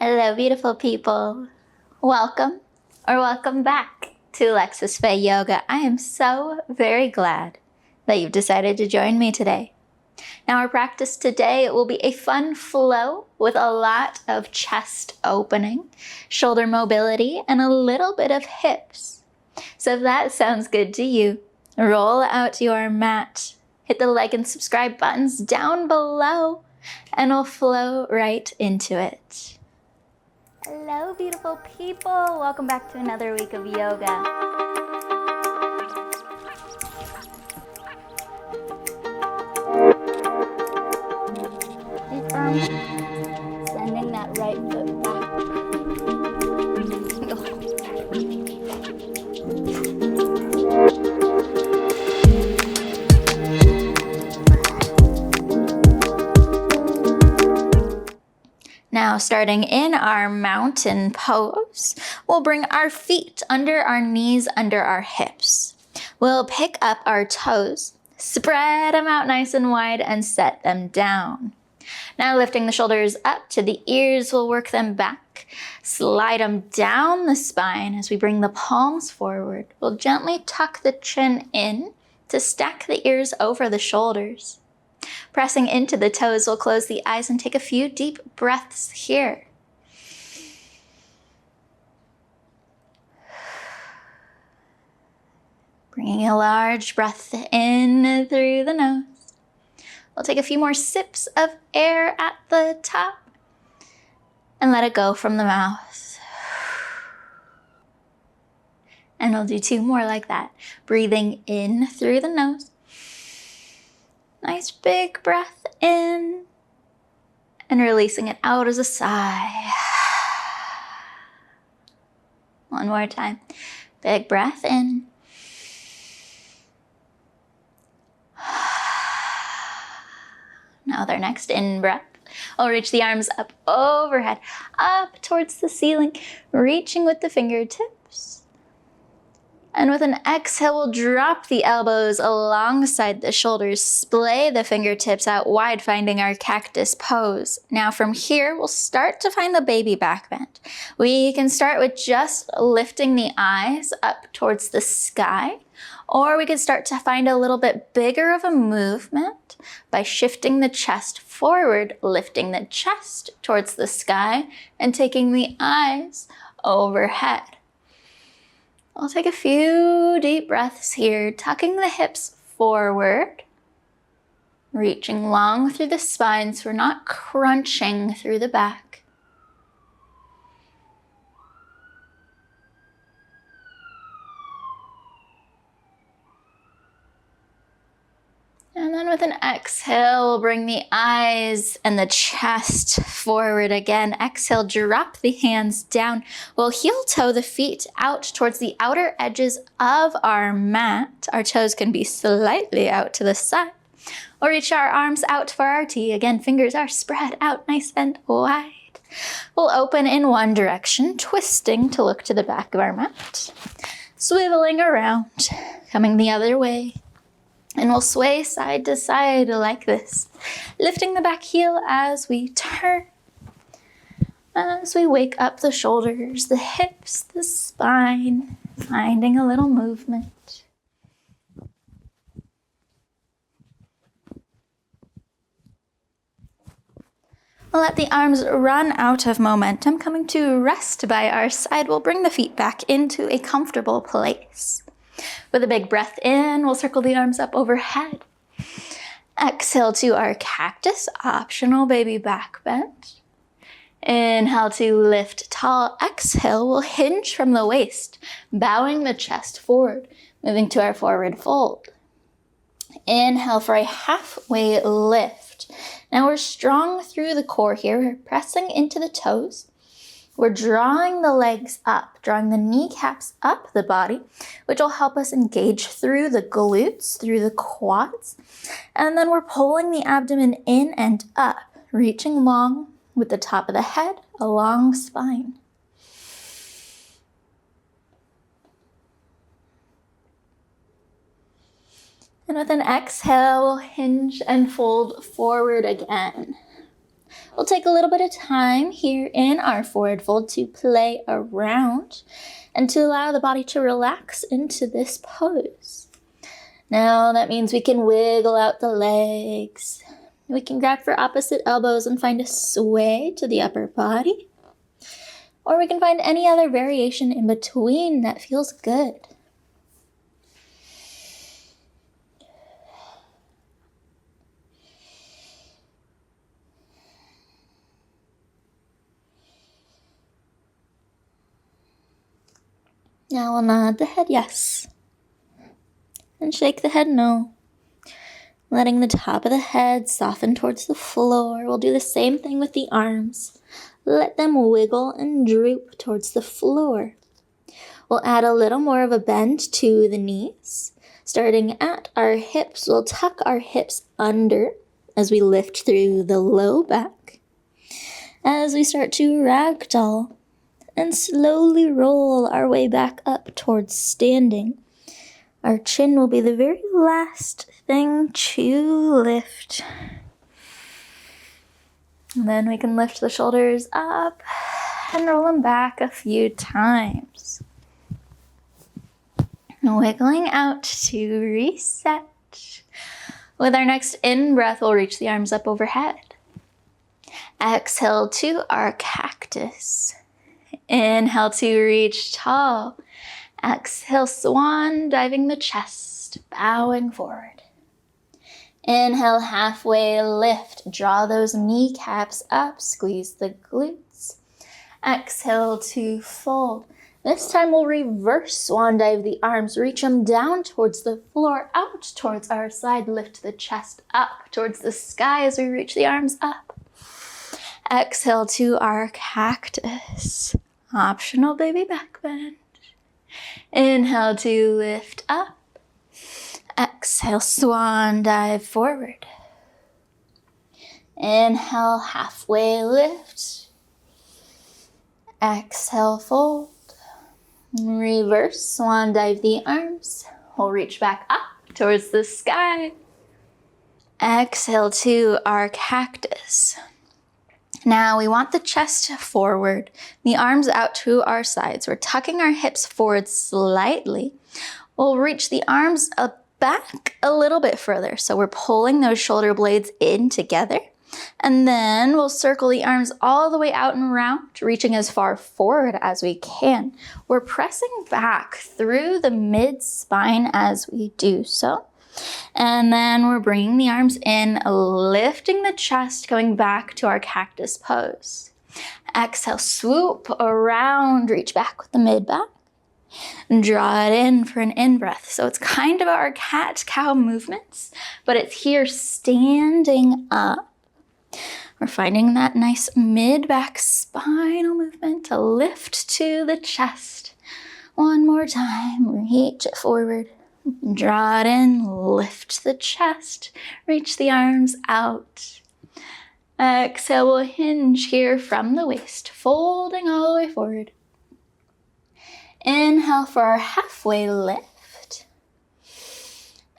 Hello, beautiful people. Welcome or welcome back to Alexis Faye Yoga. I am so very glad that you've decided to join me today. Now, our practice today will be a fun flow with a lot of chest opening, shoulder mobility, and a little bit of hips. So if that sounds good to you, roll out your mat, hit the like and subscribe buttons down below, and we'll flow right into it. Hello, beautiful people. Welcome back to another week of yoga. Sending that right foot back. Now, starting in our mountain pose, we'll bring our feet under our knees, under our hips. We'll pick up our toes, spread them out nice and wide, and set them down. Now, lifting the shoulders up to the ears, we'll work them back. Slide them down the spine as we bring the palms forward. We'll gently tuck the chin in to stack the ears over the shoulders. Pressing into the toes, we'll close the eyes and take a few deep breaths here. Bringing a large breath in through the nose. We'll take a few more sips of air at the top and let it go from the mouth. And we'll do two more like that. Breathing in through the nose. Nice big breath in and releasing it out as a sigh. One more time. Big breath in. Now with our next in breath, we'll reach the arms up overhead, up towards the ceiling, reaching with the fingertips. And with an exhale, we'll drop the elbows alongside the shoulders, splay the fingertips out wide, finding our cactus pose. Now from here, we'll start to find the baby back bend. We can start with just lifting the eyes up towards the sky, or we could start to find a little bit bigger of a movement by shifting the chest forward, lifting the chest towards the sky, and taking the eyes overhead. I'll take a few deep breaths here, tucking the hips forward, reaching long through the spine so we're not crunching through the back. And then with an exhale, we'll bring the eyes and the chest forward again. Exhale, drop the hands down. We'll heel toe the feet out towards the outer edges of our mat. Our toes can be slightly out to the side. Or reach our arms out for our T. Again, fingers are spread out nice and wide. We'll open in one direction, twisting to look to the back of our mat. Swiveling around, coming the other way. And we'll sway side to side like this, lifting the back heel as we turn, as we wake up the shoulders, the hips, the spine, finding a little movement. We'll let the arms run out of momentum, coming to rest by our side. We'll bring the feet back into a comfortable place. With a big breath in, we'll circle the arms up overhead. Exhale to our cactus, optional baby back bend. Inhale to lift tall. Exhale, we'll hinge from the waist, bowing the chest forward, moving to our forward fold. Inhale for a halfway lift. Now we're strong through the core here. We're pressing into the toes. We're drawing the legs up, drawing the kneecaps up the body, which will help us engage through the glutes, through the quads. And then we're pulling the abdomen in and up, reaching long with the top of the head, a long spine. And with an exhale, we'll hinge and fold forward again. We'll take a little bit of time here in our forward fold to play around and to allow the body to relax into this pose. Now that means we can wiggle out the legs. We can grab for opposite elbows and find a sway to the upper body. Or we can find any other variation in between that feels good. Now we'll nod the head yes, and shake the head no. Letting the top of the head soften towards the floor. We'll do the same thing with the arms. Let them wiggle and droop towards the floor. We'll add a little more of a bend to the knees. Starting at our hips, we'll tuck our hips under as we lift through the low back. As we start to ragdoll and slowly roll our way back up towards standing. Our chin will be the very last thing to lift. And then we can lift the shoulders up and roll them back a few times. Wiggling out to reset. With our next in-breath, we'll reach the arms up overhead. Exhale to our cactus. Inhale to reach tall. Exhale, swan, diving the chest, bowing forward. Inhale, halfway lift. Draw those kneecaps up, squeeze the glutes. Exhale to fold. This time we'll reverse swan dive the arms, reach them down towards the floor, out towards our side, lift the chest up towards the sky as we reach the arms up. Exhale to our cactus. Optional baby back bend. Inhale to lift up. Exhale, swan dive forward. Inhale, halfway lift. Exhale, fold. Reverse swan dive the arms. We'll reach back up towards the sky. Exhale to our cactus. Now we want the chest forward, the arms out to our sides. We're tucking our hips forward slightly. We'll reach the arms back a little bit further. So we're pulling those shoulder blades in together. And then we'll circle the arms all the way out and around, reaching as far forward as we can. We're pressing back through the mid-spine as we do so. And then we're bringing the arms in, lifting the chest, going back to our cactus pose. Exhale, swoop around, reach back with the mid-back. Draw it in for an in-breath. So it's kind of our cat-cow movements, but it's here standing up. We're finding that nice mid-back spinal movement to lift to the chest. One more time, reach it forward. Draw it in, lift the chest, reach the arms out. Exhale, we'll hinge here from the waist, folding all the way forward. Inhale for our halfway lift.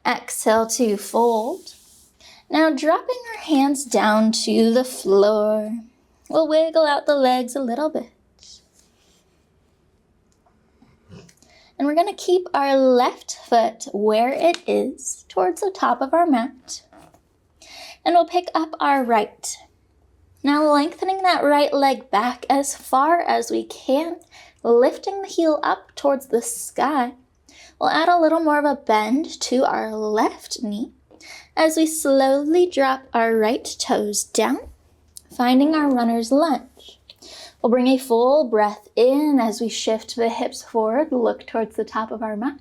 Exhale to fold. Now dropping our hands down to the floor. We'll wiggle out the legs a little bit. And we're going to keep our left foot where it is, towards the top of our mat. And we'll pick up our right. Now lengthening that right leg back as far as we can, lifting the heel up towards the sky. We'll add a little more of a bend to our left knee as we slowly drop our right toes down, finding our runner's lunge. We'll bring a full breath in as we shift the hips forward, look towards the top of our mat.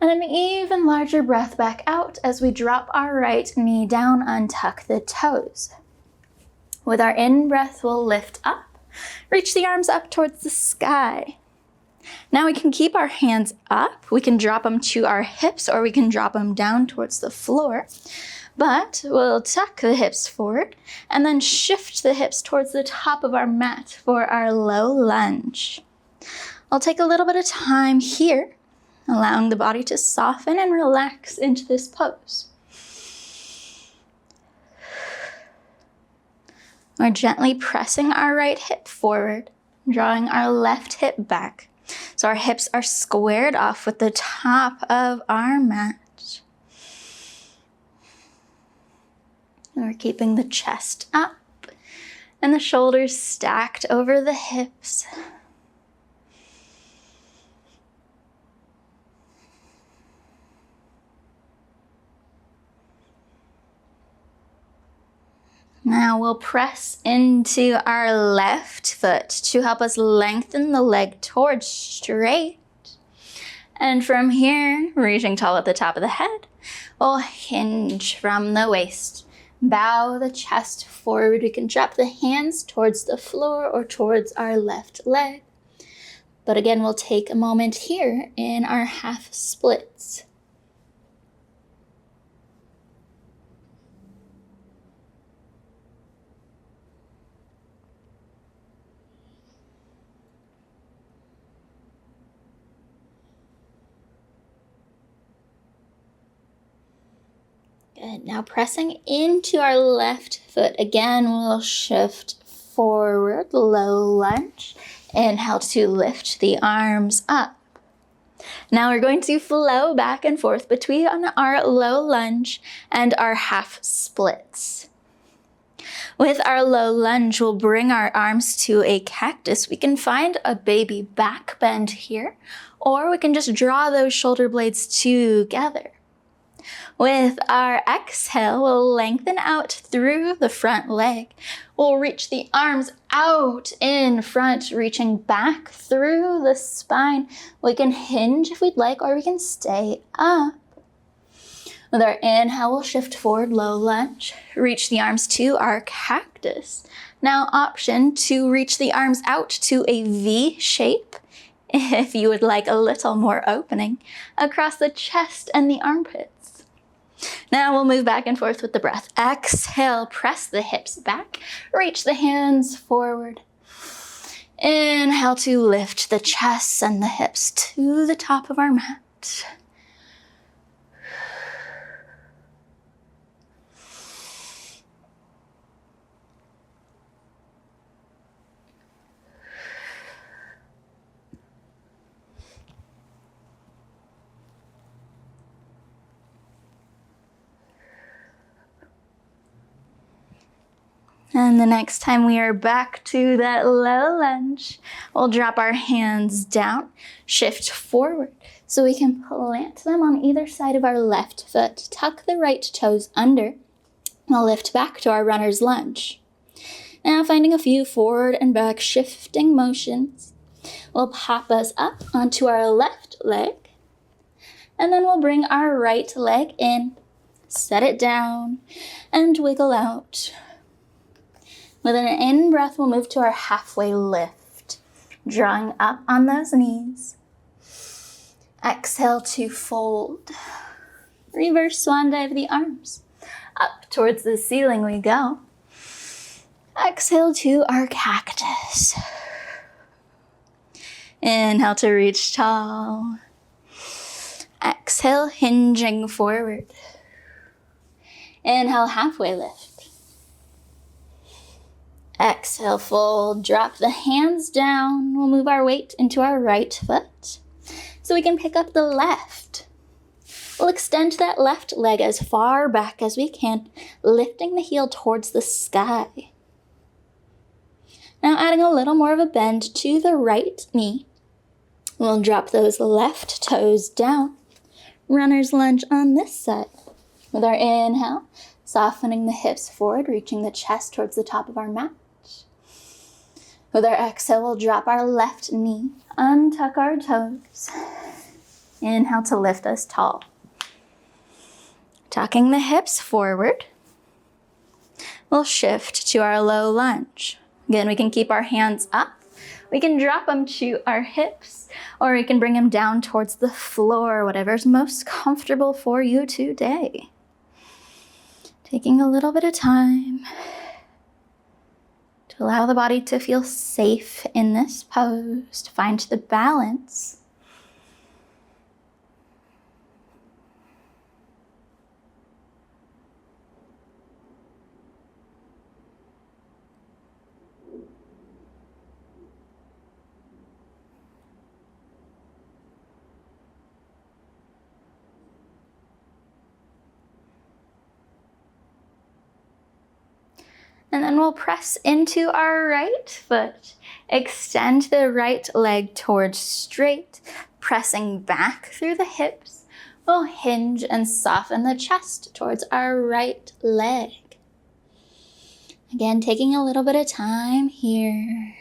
And an even larger breath back out as we drop our right knee down, untuck the toes. With our in-breath, we'll lift up, reach the arms up towards the sky. Now we can keep our hands up. We can drop them to our hips or we can drop them down towards the floor. But we'll tuck the hips forward and then shift the hips towards the top of our mat for our low lunge. I'll take a little bit of time here, allowing the body to soften and relax into this pose. We're gently pressing our right hip forward, drawing our left hip back. So our hips are squared off with the top of our mat. And we're keeping the chest up and the shoulders stacked over the hips. Now we'll press into our left foot to help us lengthen the leg towards straight. And from here, reaching tall at the top of the head, we'll hinge from the waist. Bow the chest forward. We can drop the hands towards the floor or towards our left leg. But again, we'll take a moment here in our half splits. Good. Now pressing into our left foot. Again, we'll shift forward, low lunge. Inhale to lift the arms up. Now we're going to flow back and forth between our low lunge and our half splits. With our low lunge, we'll bring our arms to a cactus. We can find a baby back bend here, or we can just draw those shoulder blades together. With our exhale, we'll lengthen out through the front leg. We'll reach the arms out in front, reaching back through the spine. We can hinge if we'd like, or we can stay up. With our inhale, we'll shift forward, low lunge. Reach the arms to our cactus. Now option to reach the arms out to a V shape, if you would like a little more opening, across the chest and the armpits. Now we'll move back and forth with the breath. Exhale, press the hips back, reach the hands forward. Inhale to lift the chest and the hips to the top of our mat. And the next time we are back to that low lunge, we'll drop our hands down, shift forward so we can plant them on either side of our left foot. Tuck the right toes under. We'll lift back to our runner's lunge. Now finding a few forward and back shifting motions. We'll pop us up onto our left leg, and then we'll bring our right leg in, set it down, and wiggle out. With an in-breath, we'll move to our halfway lift, drawing up on those knees. Exhale to fold. Reverse swan dive the arms. Up towards the ceiling we go. Exhale to our cactus. Inhale to reach tall. Exhale, hinging forward. Inhale, halfway lift. Exhale, fold, drop the hands down. We'll move our weight into our right foot so we can pick up the left. We'll extend that left leg as far back as we can, lifting the heel towards the sky. Now adding a little more of a bend to the right knee. We'll drop those left toes down. Runner's lunge on this side. With our inhale, softening the hips forward, reaching the chest towards the top of our mat. With our exhale, we'll drop our left knee, untuck our toes. Inhale to lift us tall. Tucking the hips forward. We'll shift to our low lunge. Again, we can keep our hands up. We can drop them to our hips, or we can bring them down towards the floor, whatever's most comfortable for you today. Taking a little bit of time to allow the body to feel safe in this pose, to find the balance. And then we'll press into our right foot. Extend the right leg towards straight, pressing back through the hips. We'll hinge and soften the chest towards our right leg. Again, taking a little bit of time here.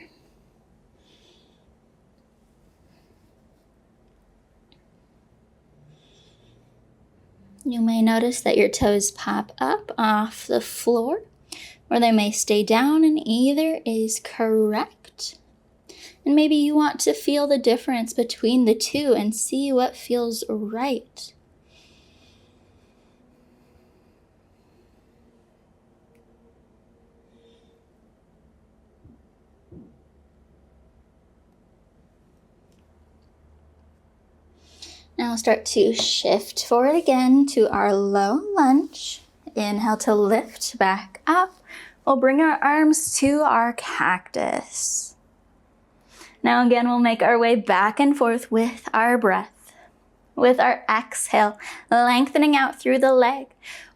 You may notice that your toes pop up off the floor, or they may stay down, and either is correct. And maybe you want to feel the difference between the two and see what feels right. Now we'll start to shift forward again to our low lunge. Inhale to lift back up. We'll bring our arms to our cactus. Now again, we'll make our way back and forth with our breath. With our exhale, lengthening out through the leg.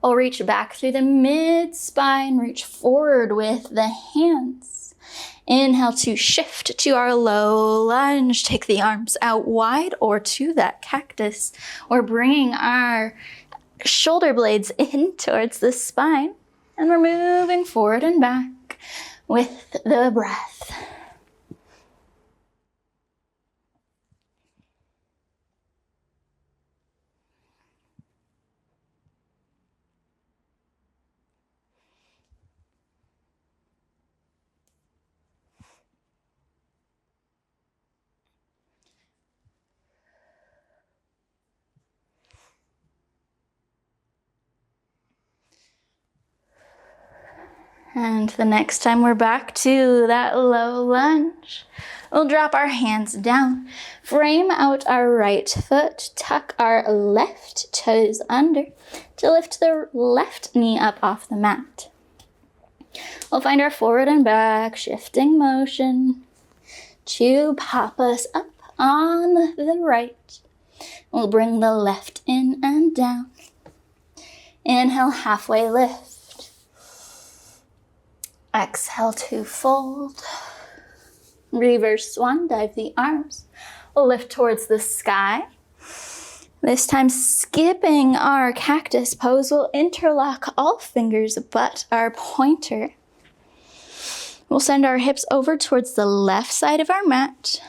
We'll reach back through the mid-spine, reach forward with the hands. Inhale to shift to our low lunge. Take the arms out wide or to that cactus. We're bringing our shoulder blades in towards the spine. And we're moving forward and back with the breath. And the next time we're back to that low lunge, we'll drop our hands down, frame out our right foot, tuck our left toes under to lift the left knee up off the mat. We'll find our forward and back shifting motion to pop us up on the right. We'll bring the left in and down. Inhale, halfway lift. Exhale to fold. Reverse swan, dive the arms. We'll lift towards the sky. This time, skipping our cactus pose, we'll interlock all fingers but our pointer. We'll send our hips over towards the left side of our mat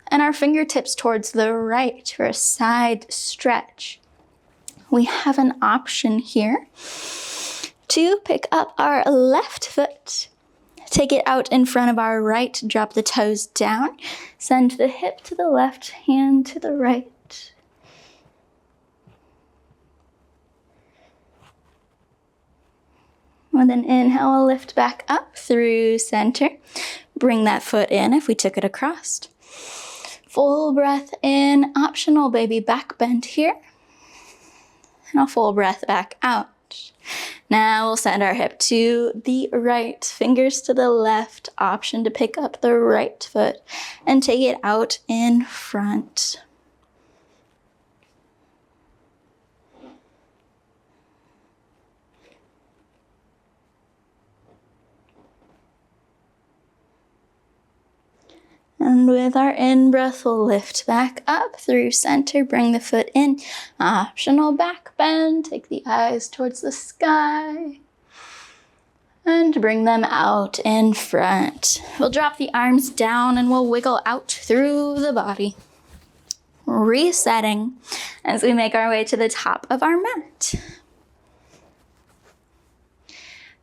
and our fingertips towards the right for a side stretch. We have an option here to pick up our left foot, take it out in front of our right, drop the toes down, send the hip to the left, hand to the right. With an inhale, we'll lift back up through center. Bring that foot in if we took it across. Full breath in, optional baby back bend here. And a full breath back out. Now we'll send our hip to the right, fingers to the left, option to pick up the right foot and take it out in front. And with our in-breath, we'll lift back up through center, bring the foot in, optional back bend, take the eyes towards the sky, and bring them out in front. We'll drop the arms down and we'll wiggle out through the body, resetting as we make our way to the top of our mat.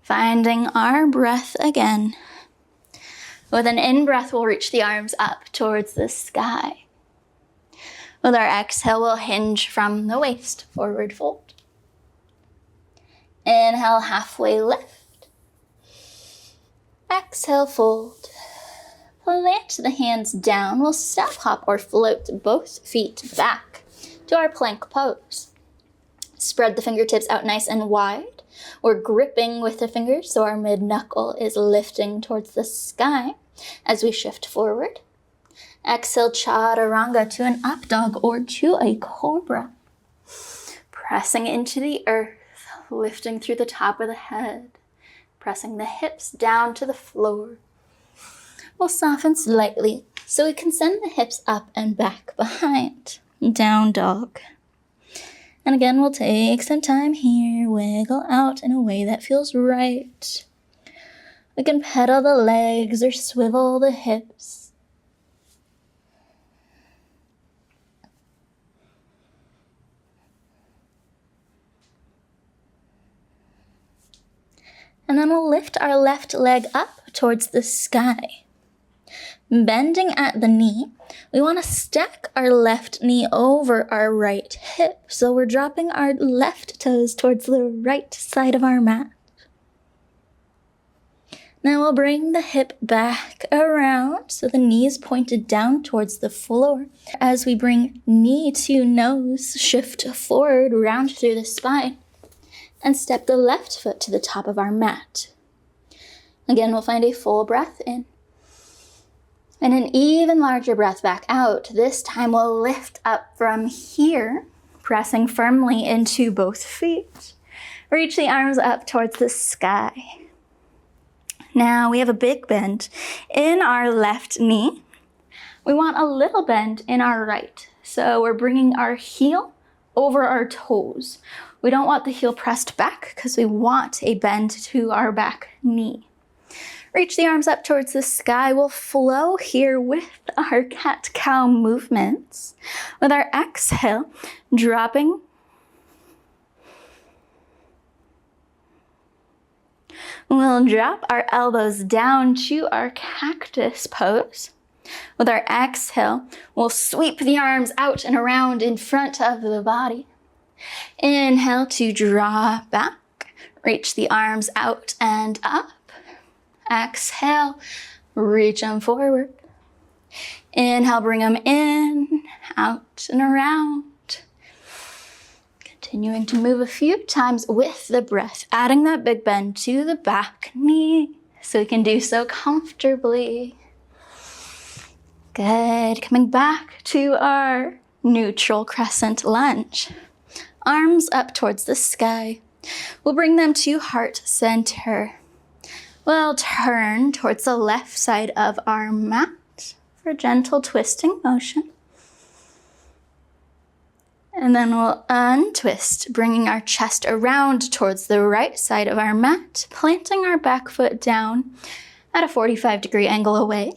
Finding our breath again. With an in-breath, we'll reach the arms up towards the sky. With our exhale, we'll hinge from the waist, forward fold. Inhale, halfway lift. Exhale, fold. Plant the hands down. We'll step, hop, or float both feet back to our plank pose. Spread the fingertips out nice and wide. We're gripping with the fingers, so our mid-knuckle is lifting towards the sky as we shift forward. Exhale, chaturanga to an up dog or to a cobra. Pressing into the earth, lifting through the top of the head. pressing the hips down to the floor. We'll soften slightly so we can send the hips up and back behind. Down dog. And again, we'll take some time here, wiggle out in a way that feels right. We can pedal the legs or swivel the hips. And then we'll lift our left leg up towards the sky. Bending at the knee, we want to stack our left knee over our right hip. So we're dropping our left toes towards the right side of our mat. Now we'll bring the hip back around so the knee is pointed down towards the floor. As we bring knee to nose, shift forward, round through the spine, and step the left foot to the top of our mat. Again, we'll find a full breath in. And an even larger breath back out. This time we'll lift up from here, pressing firmly into both feet. Reach the arms up towards the sky. Now we have a big bend in our left knee. We want a little bend in our right. So we're bringing our heel over our toes. We don't want the heel pressed back because we want a bend to our back knee. Reach the arms up towards the sky. We'll flow here with our cat-cow movements. With our exhale, dropping. We'll drop our elbows down to our cactus pose. With our exhale, we'll sweep the arms out and around in front of the body. Inhale to draw back. Reach the arms out and up. Exhale, reach them forward. Inhale, bring them in, out and around. Continuing to move a few times with the breath, adding that big bend to the back knee so we can do so comfortably. Good. Coming back to our neutral crescent lunge. Arms up towards the sky. We'll bring them to heart center. We'll turn towards the left side of our mat for a gentle twisting motion. And then we'll untwist, bringing our chest around towards the right side of our mat, planting our back foot down at a 45-degree angle away,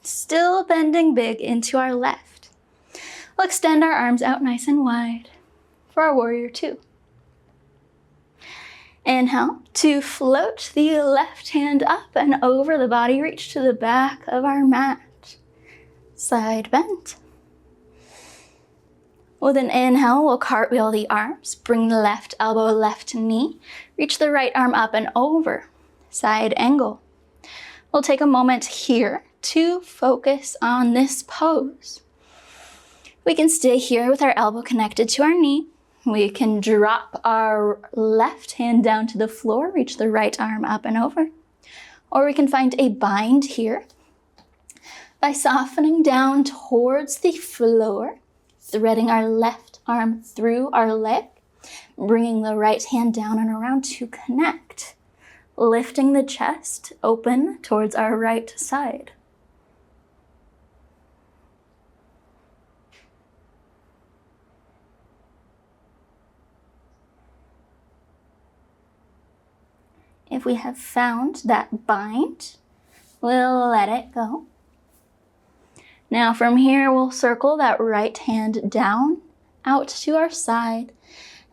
still bending big into our left. We'll extend our arms out nice and wide for our warrior two. Inhale to float the left hand up and over the body, reach to the back of our mat. Side bend. With an inhale, we'll cartwheel the arms, bring the left elbow, left knee, reach the right arm up and over. Side angle. We'll take a moment here to focus on this pose. We can stay here with our elbow connected to our knee. We can drop our left hand down to the floor, reach the right arm up and over. Or we can find a bind here by softening down towards the floor, threading our left arm through our leg, bringing the right hand down and around to connect, lifting the chest open towards our right side. If we have found that bind, we'll let it go. Now from here, we'll circle that right hand down, out to our side,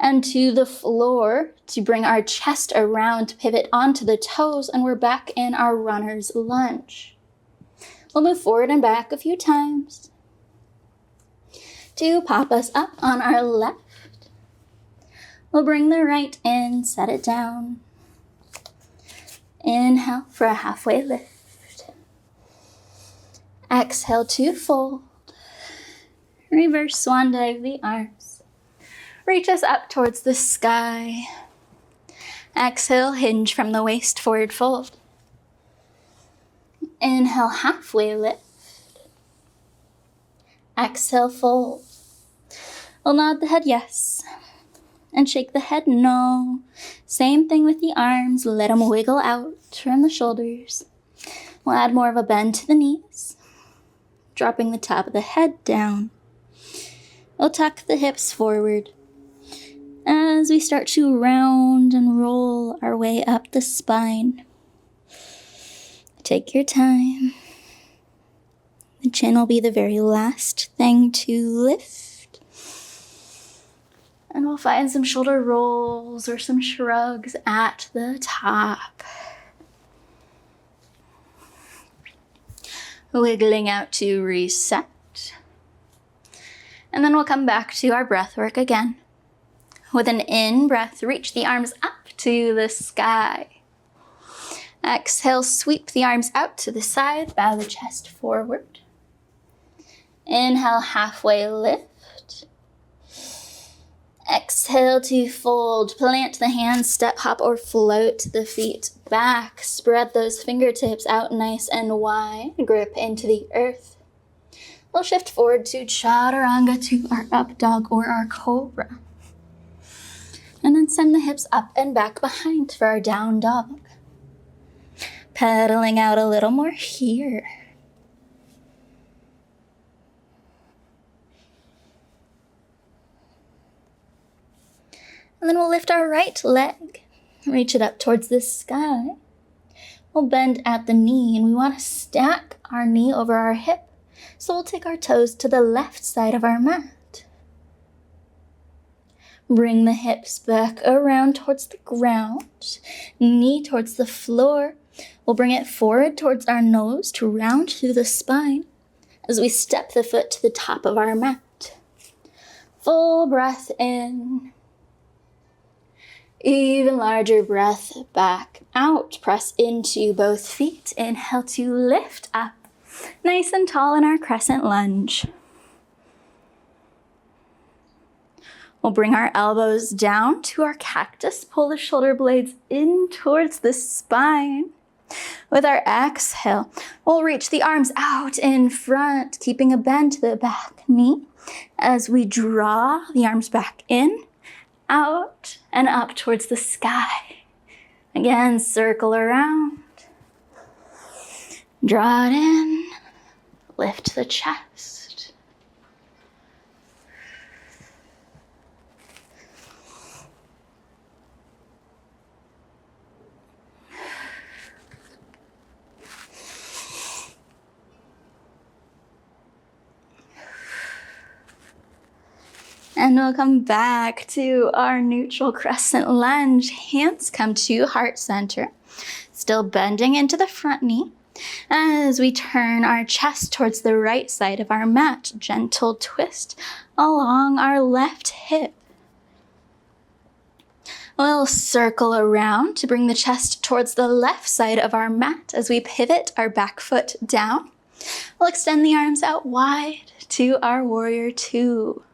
and to the floor to bring our chest around, pivot onto the toes, and we're back in our runner's lunge. We'll move forward and back a few times to pop us up on our left. We'll bring the right in, set it down. Inhale for a halfway lift. Exhale to fold. Reverse swan dive the arms. Reach us up towards the sky. Exhale, hinge from the waist, forward fold. Inhale, halfway lift. Exhale, fold. We'll nod the head yes. And shake the head no. Same thing with the arms. Let them wiggle out from the shoulders. We'll add more of a bend to the knees, dropping the top of the head down. We'll tuck the hips forward as we start to round and roll our way up the spine. Take your time. The chin will be the very last thing to lift. And we'll find some shoulder rolls or some shrugs at the top. Wiggling out to reset. And then we'll come back to our breath work again. With an in-breath, reach the arms up to the sky. Exhale, sweep the arms out to the side, bow the chest forward. Inhale, halfway lift. Exhale to fold, plant the hands, step, hop, or float the feet back. Spread those fingertips out nice and wide, grip into the earth. We'll shift forward to chaturanga, to our up dog or our cobra. And then send the hips up and back behind for our down dog. Pedaling out a little more here. And then we'll lift our right leg, reach it up towards the sky. We'll bend at the knee, and we want to stack our knee over our hip. So we'll take our toes to the left side of our mat. Bring the hips back around towards the ground, knee towards the floor. We'll bring it forward towards our nose to round through the spine as we step the foot to the top of our mat. Full breath in. Even larger breath back out. Press into both feet. Inhale to lift up. Nice and tall in our crescent lunge. We'll bring our elbows down to our cactus. Pull the shoulder blades in towards the spine. With our exhale, we'll reach the arms out in front, keeping a bend to the back knee as we draw the arms back in, out, and up towards the sky. Again, circle around. Draw it in. Lift the chest. And we'll come back to our neutral crescent lunge. Hands come to heart center. Still bending into the front knee. As we turn our chest towards the right side of our mat, gentle twist along our left hip. We'll circle around to bring the chest towards the left side of our mat as we pivot our back foot down. We'll extend the arms out wide to our warrior two.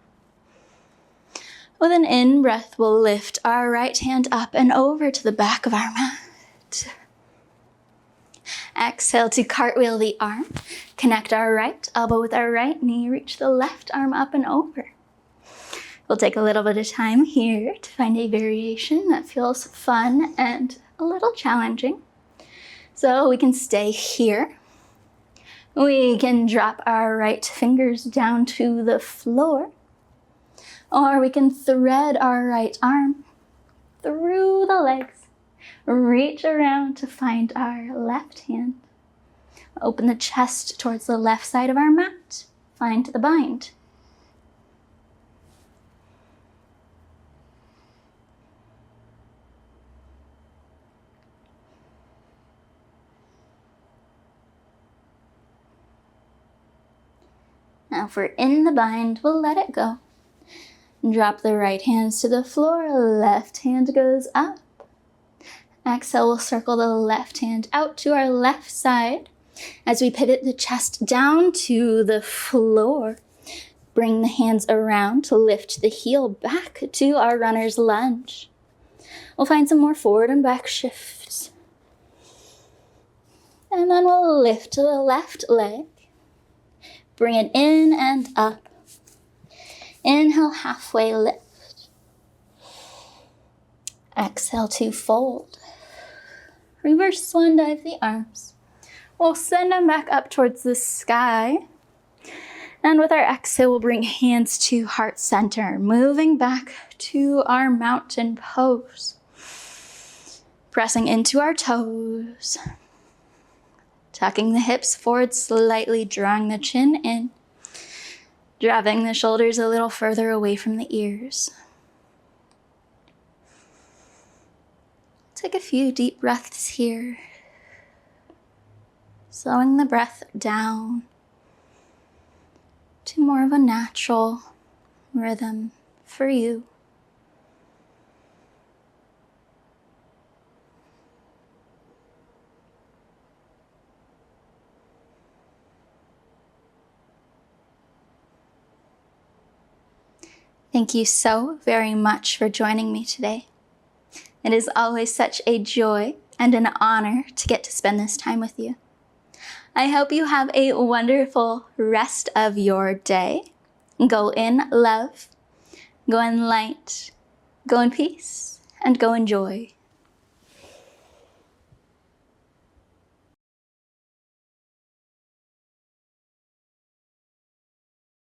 With an in-breath, we'll lift our right hand up and over to the back of our mat. Exhale to cartwheel the arm. Connect our right elbow with our right knee. Reach the left arm up and over. We'll take a little bit of time here to find a variation that feels fun and a little challenging. So we can stay here. We can drop our right fingers down to the floor. Or we can thread our right arm through the legs. Reach around to find our left hand. Open the chest towards the left side of our mat. Find the bind. Now if we're in the bind, we'll let it go. Drop the right hands to the floor, left hand goes up. Exhale, we'll circle the left hand out to our left side as we pivot the chest down to the floor. Bring the hands around to lift the heel back to our runner's lunge. We'll find some more forward and back shifts. And then we'll lift the left leg. Bring it in and up. Inhale, halfway lift. Exhale to fold. Reverse swan dive the arms. We'll send them back up towards the sky. And with our exhale, we'll bring hands to heart center, moving back to our mountain pose. Pressing into our toes. Tucking the hips forward slightly, drawing the chin in. Driving the shoulders a little further away from the ears. Take a few deep breaths here. Slowing the breath down to more of a natural rhythm for you. Thank you so very much for joining me today. It is always such a joy and an honor to get to spend this time with you. I hope you have a wonderful rest of your day. Go in love, go in light, go in peace, and go in joy.